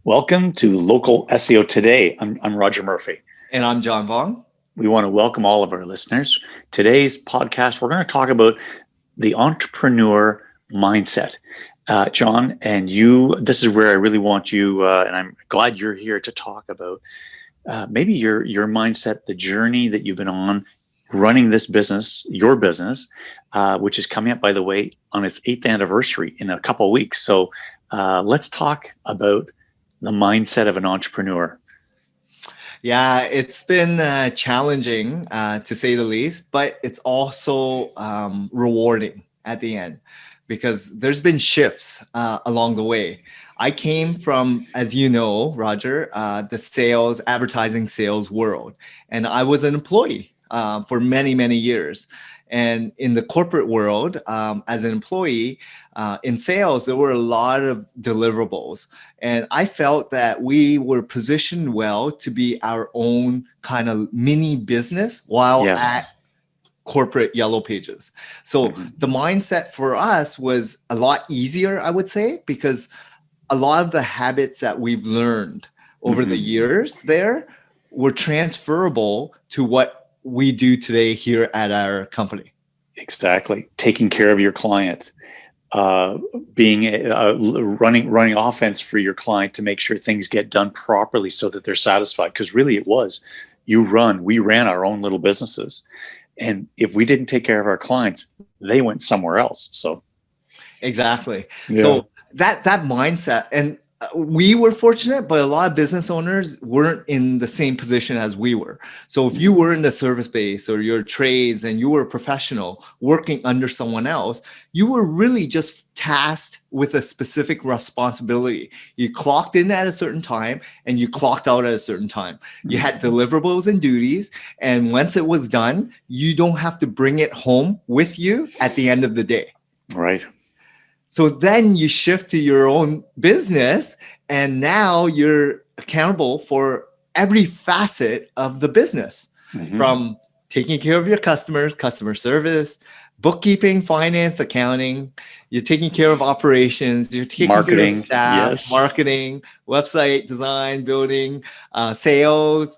Welcome to Local SEO Today. I'm Roger Murphy. And I'm John Vong. We want to welcome all of our listeners. Today's podcast, we're going to talk about the entrepreneur mindset. John, and you, this is where I really want you, and I'm glad you're here to talk about maybe your mindset, the journey that you've been on running this business, your business, which is coming up, by the way, on its 8th anniversary in a couple of weeks. So let's talk about the mindset of an entrepreneur. Yeah, it's been challenging to say the least, but it's also rewarding at the end because there's been shifts along the way. I came from, as you know, Roger, the sales, advertising sales world, and I was an employee for many, many years. And in the corporate world, as an employee in sales, there were a lot of deliverables. And I felt that we were positioned well to be our own kind of mini business while at corporate Yellow Pages. So the mindset for us was a lot easier, I would say, because a lot of the habits that we've learned over the years there were transferable to what we do today here at our company. Exactly. Taking care of your client, being running offense for your client to make sure things get done properly so that they're satisfied. Because really we ran our own little businesses. And if we didn't take care of our clients, they went somewhere else. So exactly. Yeah. So that mindset, and we were fortunate, but a lot of business owners weren't in the same position as we were. So if you were in the service base or your trades and you were a professional working under someone else, you were really just tasked with a specific responsibility. You clocked in at a certain time and you clocked out at a certain time. You had deliverables and duties. And once it was done, you don't have to bring it home with you at the end of the day. Right. So then you shift to your own business, and now you're accountable for every facet of the business, from taking care of your customers, customer service, bookkeeping, finance, accounting. You're taking care of operations. You're taking care of staff, marketing, website design, building, sales,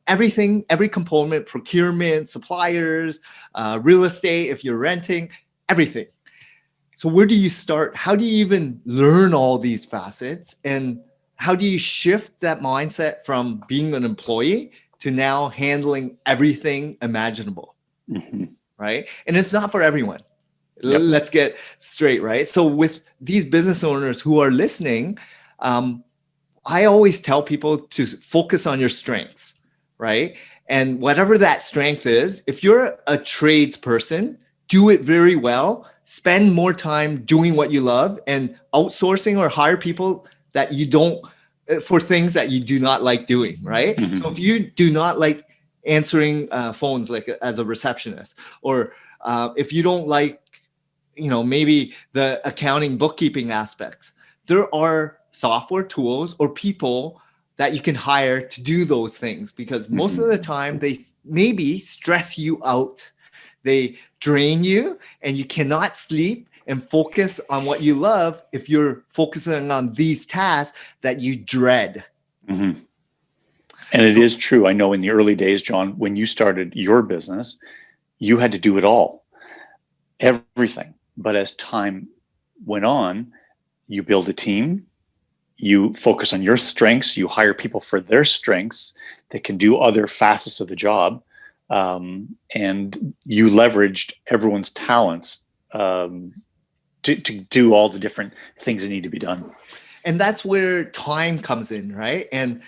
everything, every component, procurement, suppliers, real estate, if you're renting, everything. So where do you start? How do you even learn all these facets? And how do you shift that mindset from being an employee to now handling everything imaginable? Right? And it's not for everyone. Yep. Let's get straight, right? So with these business owners who are listening, I always tell people to focus on your strengths, right? And whatever that strength is, if you're a tradesperson, do it very well. Spend more time doing what you love and outsourcing or hire people that you don't, for things that you do not like doing, right? So if you do not like answering phones like as a receptionist, or if you don't like, maybe the accounting, bookkeeping aspects, there are software tools or people that you can hire to do those things, because most of the time they maybe stress you out. They drain you, and you cannot sleep and focus on what you love if you're focusing on these tasks that you dread. And it is true. I know in the early days, John, when you started your business, you had to do it all, everything. But as time went on, you build a team, you focus on your strengths, you hire people for their strengths that can do other facets of the job. And you leveraged everyone's talents to do all the different things that need to be done. And that's where time comes in, right? And,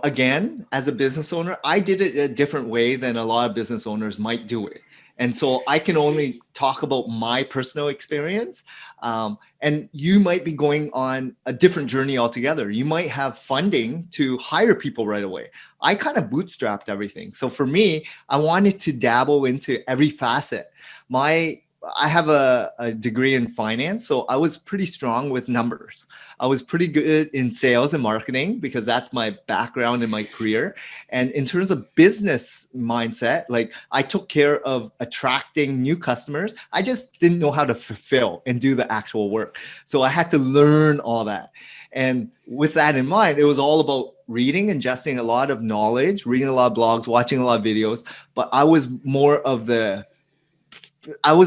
again, as a business owner, I did it a different way than a lot of business owners might do it. And so I can only talk about my personal experience. And you might be going on a different journey altogether. You might have funding to hire people right away. I kind of bootstrapped everything. So for me, I wanted to dabble into every facet. My I have a degree in finance, so I was pretty strong with numbers. I was pretty good in sales and marketing because that's my background in my career. And in terms of business mindset, like I took care of attracting new customers. I just didn't know how to fulfill and do the actual work. So I had to learn all that. And with that in mind, it was all about reading, ingesting a lot of knowledge, reading a lot of blogs, watching a lot of videos. But I was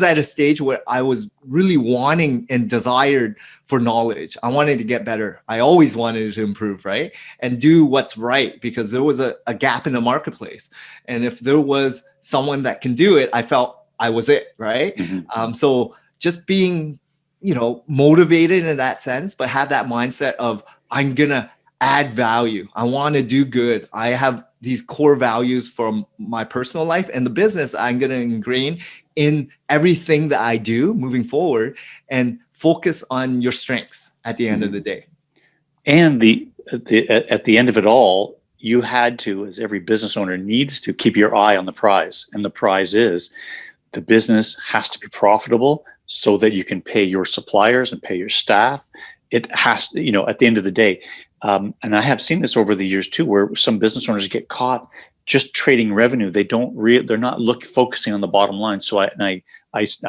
at a stage where I was really wanting and desired for knowledge. I wanted to get better. I always wanted to improve, right? And do what's right because there was a gap in the marketplace. And if there was someone that can do it, I felt I was it, right? So just being, motivated in that sense, but have that mindset of I'm going to add value. I want to do good. I have these core values from my personal life and the business I'm going to ingrain in everything that I do moving forward and focus on your strengths at the end of the day. And at the end of it all, you had to, as every business owner needs to, keep your eye on the prize. And the prize is the business has to be profitable so that you can pay your suppliers and pay your staff. It has to, at the end of the day. And I have seen this over the years too, where some business owners get caught just trading revenue. They're not focusing on the bottom line. So I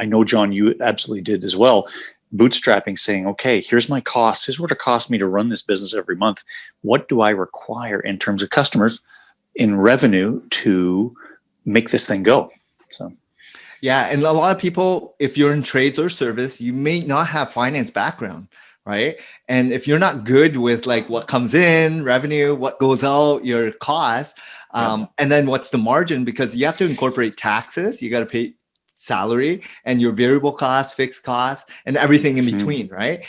know, John, you absolutely did as well. Bootstrapping, saying, okay, here's my costs. Here's what it costs me to run this business every month. What do I require in terms of customers in revenue to make this thing go? So. Yeah. And a lot of people, if you're in trades or service, you may not have finance background, right? And if you're not good with like what comes in, revenue, what goes out, your costs, and then what's the margin, because you have to incorporate taxes, you got to pay salary and your variable costs, fixed costs, and everything in between, right?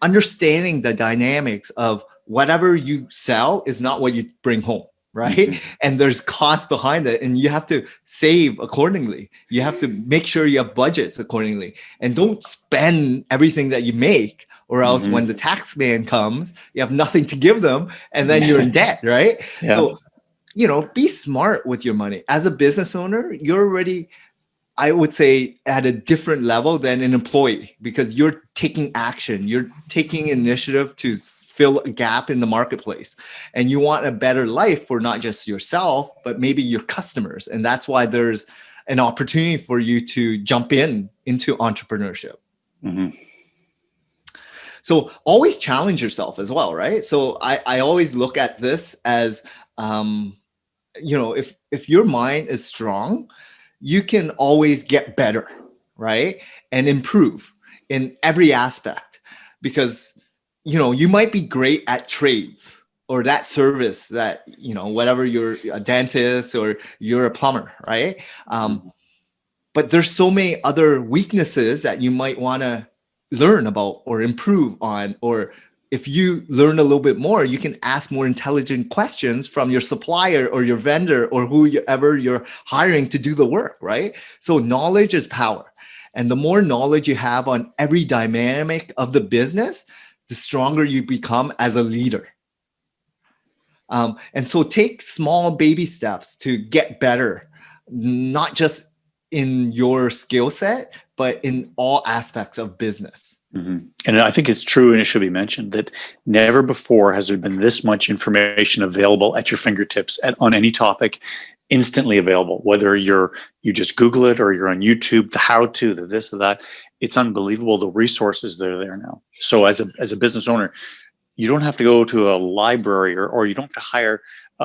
Understanding the dynamics of whatever you sell is not what you bring home. Right. And there's cost behind it and you have to save accordingly. You have to make sure you have budgets accordingly and don't spend everything that you make, or else when the tax man comes, you have nothing to give them and then you're in debt. Right. Yeah. So, be smart with your money. As a business owner, you're already, I would say, at a different level than an employee because you're taking action. You're taking initiative to fill a gap in the marketplace, and you want a better life for not just yourself, but maybe your customers. And that's why there's an opportunity for you to jump into entrepreneurship. So always challenge yourself as well, right? So I always look at this as, if your mind is strong, you can always get better, right? And improve in every aspect because you might be great at trades or that service that, whatever, you're a dentist or you're a plumber, right? But there's so many other weaknesses that you might want to learn about or improve on. Or if you learn a little bit more, you can ask more intelligent questions from your supplier or your vendor or whoever you're hiring to do the work, right? So knowledge is power. And the more knowledge you have on every dynamic of the business, the stronger you become as a leader. And so take small baby steps to get better, not just in your skill set, but in all aspects of business. And I think it's true, and it should be mentioned, that never before has there been this much information available at your fingertips on any topic, instantly available, whether you just Google it or you're on YouTube, the how-to, the this, or that. It's unbelievable, the resources that are there now. So as a business owner, you don't have to go to a library or you don't have to hire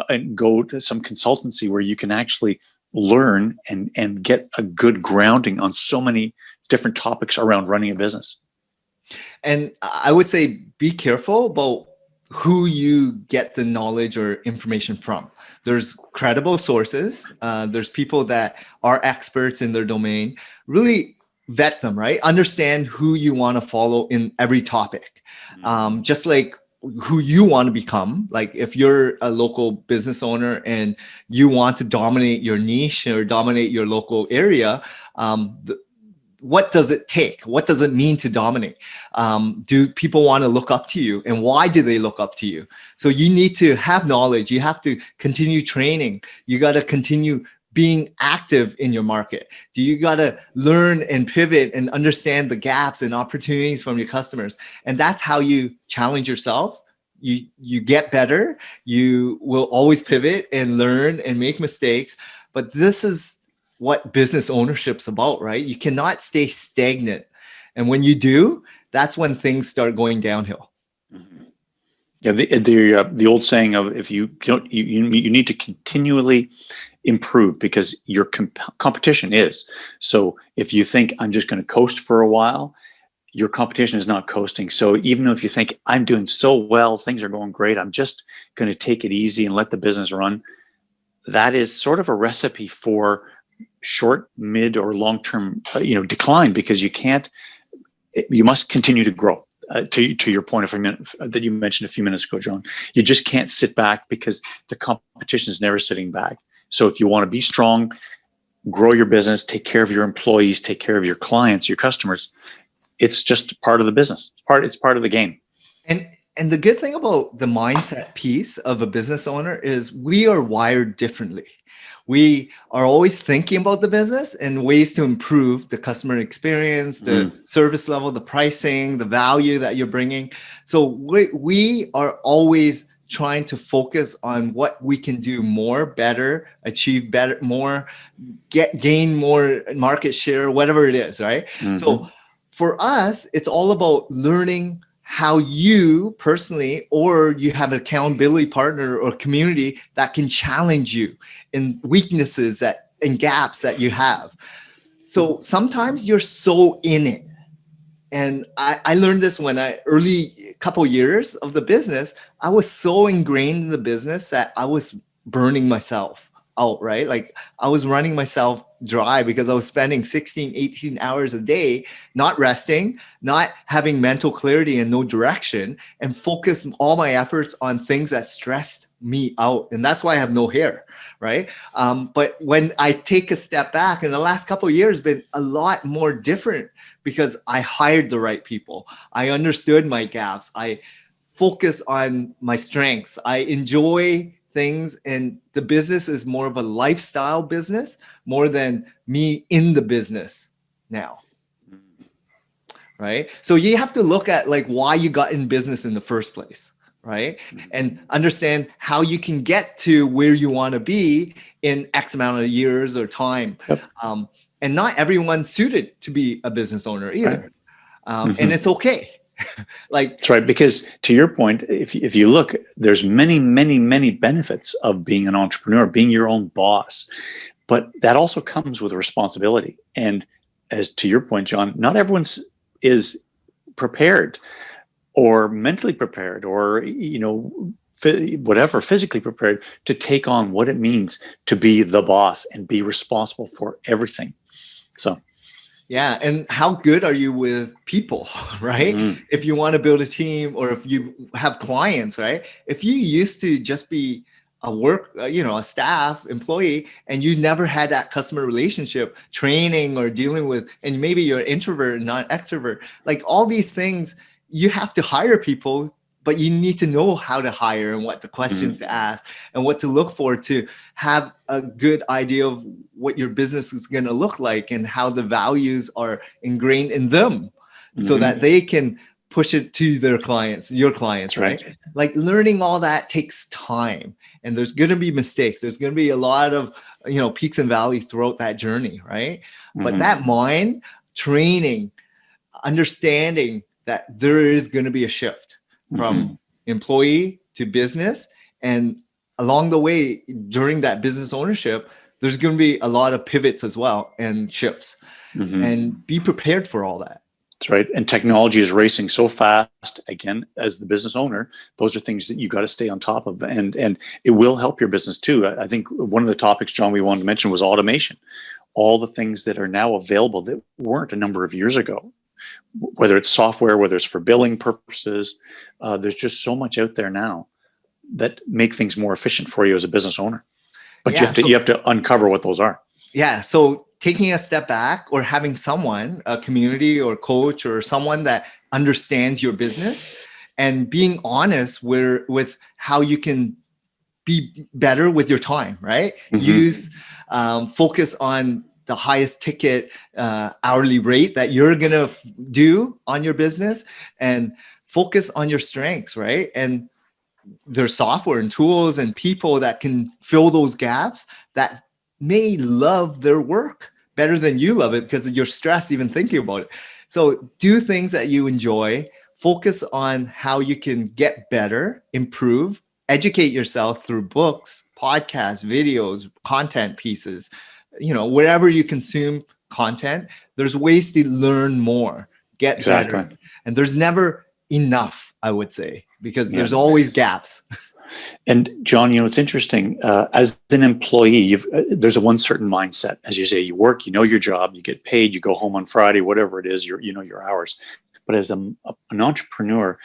and go to some consultancy where you can actually learn and get a good grounding on so many different topics around running a business. And I would say be careful about who you get the knowledge or information from. There's credible sources. There's people that are experts in their domain. Really vet them, right? Understand who you want to follow in every topic. Just like who you want to become. Like if you're a local business owner and you want to dominate your niche or dominate your local area, what does it take? What does it mean to dominate? Do people want to look up to you? And why do they look up to you? So you need to have knowledge. You have to continue training. You got to continue being active in your market? Do you got to learn and pivot and understand the gaps and opportunities from your customers? And that's how you challenge yourself. You get better. You will always pivot and learn and make mistakes. But this is what business ownership's about, right? You cannot stay stagnant. And when you do, that's when things start going downhill. Mm-hmm. Yeah, the old saying of if you don't you need to continually improve because your competition is. So if you think I'm just going to coast for a while, your competition is not coasting. So even if you think I'm doing so well, things are going great, I'm just going to take it easy and let the business run, that is sort of a recipe for short, mid, or long-term decline, because you must continue to grow. To your point that you mentioned a few minutes ago, John, you just can't sit back because the competition is never sitting back. So if you want to be strong, grow your business, take care of your employees, take care of your clients, your customers, it's just part of the business. It's part of the game. And the good thing about the mindset piece of a business owner is we are wired differently. We are always thinking about the business and ways to improve the customer experience, the service level, the pricing, the value that you're bringing. So we are always trying to focus on what we can do more, better, achieve better, more, gain more market share, whatever it is, right? Mm-hmm. So for us, it's all about learning how you personally, or you have an accountability partner or community that can challenge you in weaknesses and gaps that you have. So sometimes you're so in it. And I learned this when early couple years of the business, I was so ingrained in the business that I was burning myself out, right? Like I was running myself dry because I was spending 16, 18 hours a day, not resting, not having mental clarity and no direction, and focus all my efforts on things that stressed me out. And that's why I have no hair, right? But when I take a step back, in the last couple of years, been a lot more different because I hired the right people. I understood my gaps. I focus on my strengths. I enjoy things, and the business is more of a lifestyle business more than me in the business now. Right? So you have to look at like why you got in business in the first place, right? And understand how you can get to where you want to be in X amount of years or time. Yep. And not everyone's suited to be a business owner either. Right. And it's okay. Like that's right, because to your point, if you look, there's many benefits of being an entrepreneur, being your own boss, but that also comes with a responsibility. And as to your point, John, not everyone is prepared or mentally prepared or whatever, physically prepared to take on what it means to be the boss and be responsible for everything. So yeah. And how good are you with people, right? Mm-hmm. If you want to build a team or if you have clients, right? If you used to just be a staff employee and you never had that customer relationship training or dealing with, and maybe you're an introvert and not extrovert, like all these things, you have to hire people, but you need to know how to hire and what the questions to ask and what to look for to have a good idea of what your business is going to look like and how the values are ingrained in them so that they can push it to their clients, your clients, right? Like learning all that takes time and there's going to be mistakes. There's going to be a lot of, peaks and valleys throughout that journey, right? But that mind training, understanding that there is going to be a shift from employee to business. And along the way, during that business ownership, there's going to be a lot of pivots as well and shifts. And be prepared for all that. That's right. And technology is racing so fast. Again, as the business owner, those are things that you got to stay on top of. And it will help your business too. I think one of the topics, John, we wanted to mention was automation. All the things that are now available that weren't a number of years ago. Whether it's software, whether it's for billing purposes, there's just so much out there now that make things more efficient for you as a business owner. But you have to uncover what those are. Yeah. So taking a step back or having someone, a community or coach or someone that understands your business and being honest with how you can be better with your time, right? Use focus on the highest ticket hourly rate that you're gonna do on your business, and focus on your strengths, right? And there's software and tools and people that can fill those gaps that may love their work better than you love it because you're stressed even thinking about it. So do things that you enjoy, focus on how you can get better, improve, educate yourself through books, podcasts, videos, content pieces, wherever you consume content, there's ways to learn more, get better. And there's never enough, I would say, because there's always gaps. And John, it's interesting. As an employee, there's a one certain mindset. As you say, you work, you know your job, you get paid, you go home on Friday, whatever it is, your hours. But as an entrepreneur,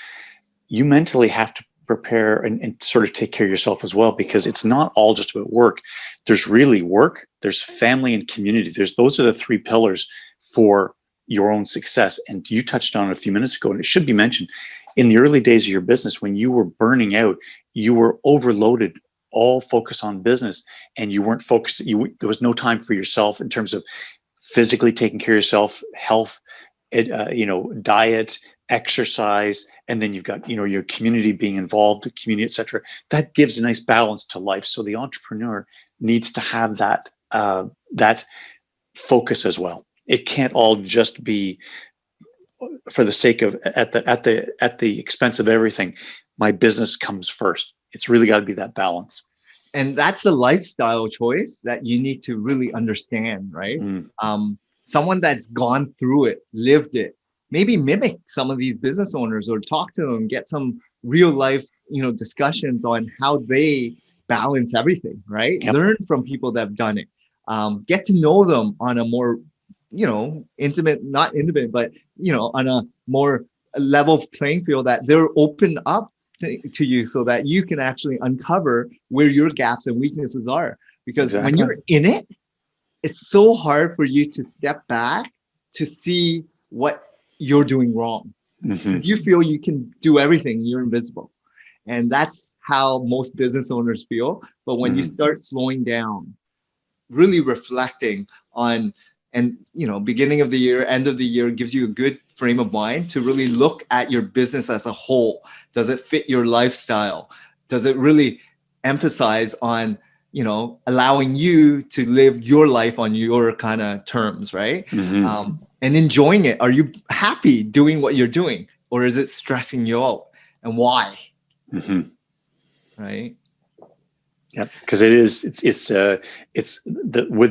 you mentally have to prepare and sort of take care of yourself as well, because it's not all just about work. There's really work, there's family and community. Those are the three pillars for your own success. And you touched on it a few minutes ago, and it should be mentioned. In the early days of your business, when you were burning out, you were overloaded, all focus on business, and you weren't focused. There was no time for yourself in terms of physically taking care of yourself, health, diet, exercise, and then you've got, your community being involved, the community, etc. That gives a nice balance to life. So the entrepreneur needs to have that focus as well. It can't all just be for the sake of at the expense of everything. My business comes first. It's really got to be that balance. And that's a lifestyle choice that you need to really understand, right? Someone that's gone through it, lived it, maybe mimic some of these business owners or talk to them, get some real life, discussions on how they balance everything, right? Yep. Learn from people that have done it. Get to know them on a more intimate, not intimate, but, on a more level playing field, that they're open up to you so that you can actually uncover where your gaps and weaknesses are. Because when you're in it, it's so hard for you to step back to see what you're doing wrong. If you feel you can do everything, you're invisible. And that's how most business owners feel. But when you start slowing down, really reflecting on, and beginning of the year, end of the year gives you a good frame of mind to really look at your business as a whole. Does it fit your lifestyle? Does it really emphasize on, allowing you to live your life on your kind of terms, right? And enjoying it. Are you happy doing what you're doing, or is it stressing you out, and why? Right. Yeah, because with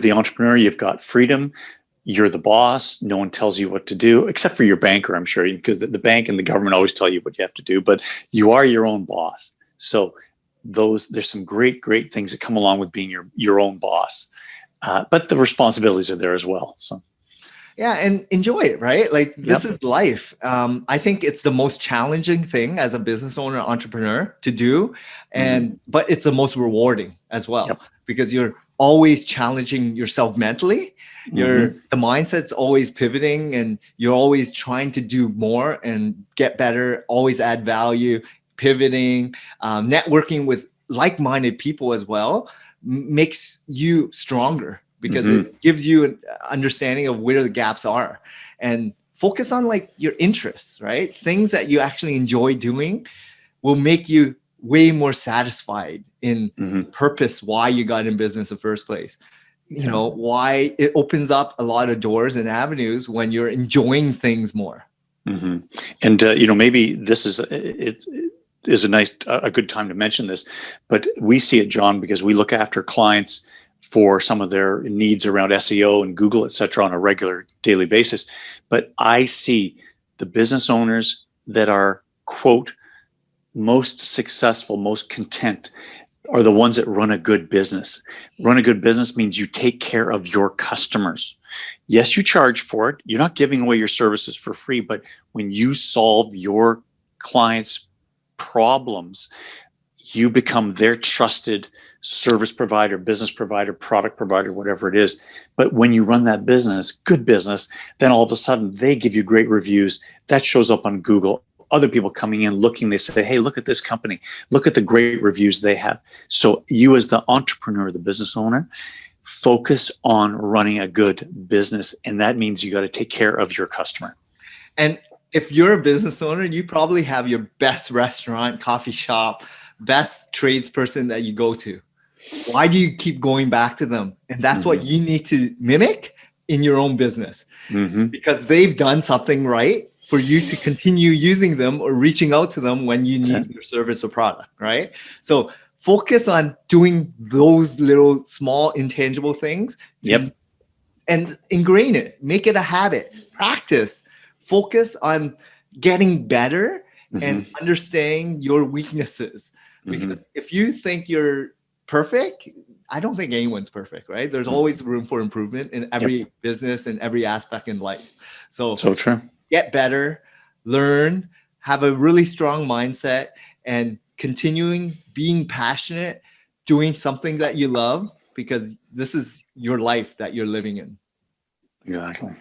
the entrepreneur, you've got freedom. You're the boss. No one tells you what to do, except for your banker, I'm sure. Because the bank and the government always tell you what you have to do, but you are your own boss. So there's some great things that come along with being your own boss. But the responsibilities are there as well. So. Yeah, and enjoy it, right? Like this is life. I think it's the most challenging thing as a business owner, entrepreneur to do, but it's the most rewarding as well, because you're always challenging yourself mentally. The mindset's always pivoting, and you're always trying to do more and get better, always add value, pivoting, networking with like-minded people as well makes you stronger, because it gives you an understanding of where the gaps are, and focus on like your interests, right? Things that you actually enjoy doing will make you way more satisfied in purpose, why you got in business in the first place. Why it opens up a lot of doors and avenues when you're enjoying things more. And, maybe this is, it is a good time to mention this, but we see it, John, because we look after clients for some of their needs around SEO and Google, et cetera, on a regular daily basis. But I see the business owners that are, quote, most successful, most content are the ones that run a good business. Run a good business means you take care of your customers. Yes, you charge for it. You're not giving away your services for free, but when you solve your clients' problems, you become their trusted service provider, business provider, product provider, whatever it is. But when you run that business, good business, then all of a sudden they give you great reviews. That shows up on Google. other people coming in looking, they say, hey, look at this company, look at the great reviews they have. So you as the entrepreneur, the business owner, focus on running a good business. And that means you got to take care of your customer. And if you're a business owner, you probably have your best restaurant, coffee shop, best tradesperson that you go to. Why do you keep going back to them? And that's what you need to mimic in your own business, because they've done something right for you to continue using them or reaching out to them when you need your service or product, right? So focus on doing those little small intangible things and ingrain it, make it a habit, practice, focus on getting better and understanding your weaknesses. Because if you think you're perfect, I don't think anyone's perfect, right? There's always room for improvement in every business and every aspect in life. So true. Get better, learn, have a really strong mindset, and continuing being passionate, doing something that you love, because this is your life that you're living in. Exactly.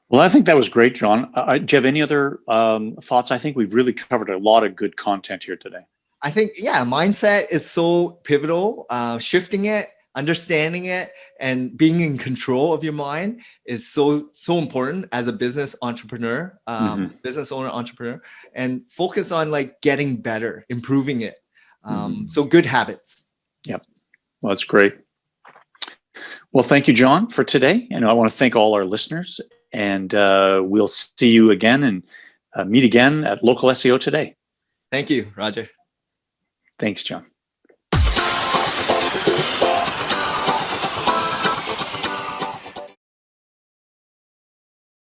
Well, I think that was great, John. Do you have any other thoughts? I think we've really covered a lot of good content here today. I think, mindset is so pivotal. Shifting it, understanding it, and being in control of your mind is so important as a business entrepreneur, business owner entrepreneur, and focus on like getting better, improving it. So good habits. Yep. Well, that's great. Well, thank you, John, for today. And I want to thank all our listeners, and we'll see you again and meet again at Local SEO Today. Thank you, Roger. Thanks, John.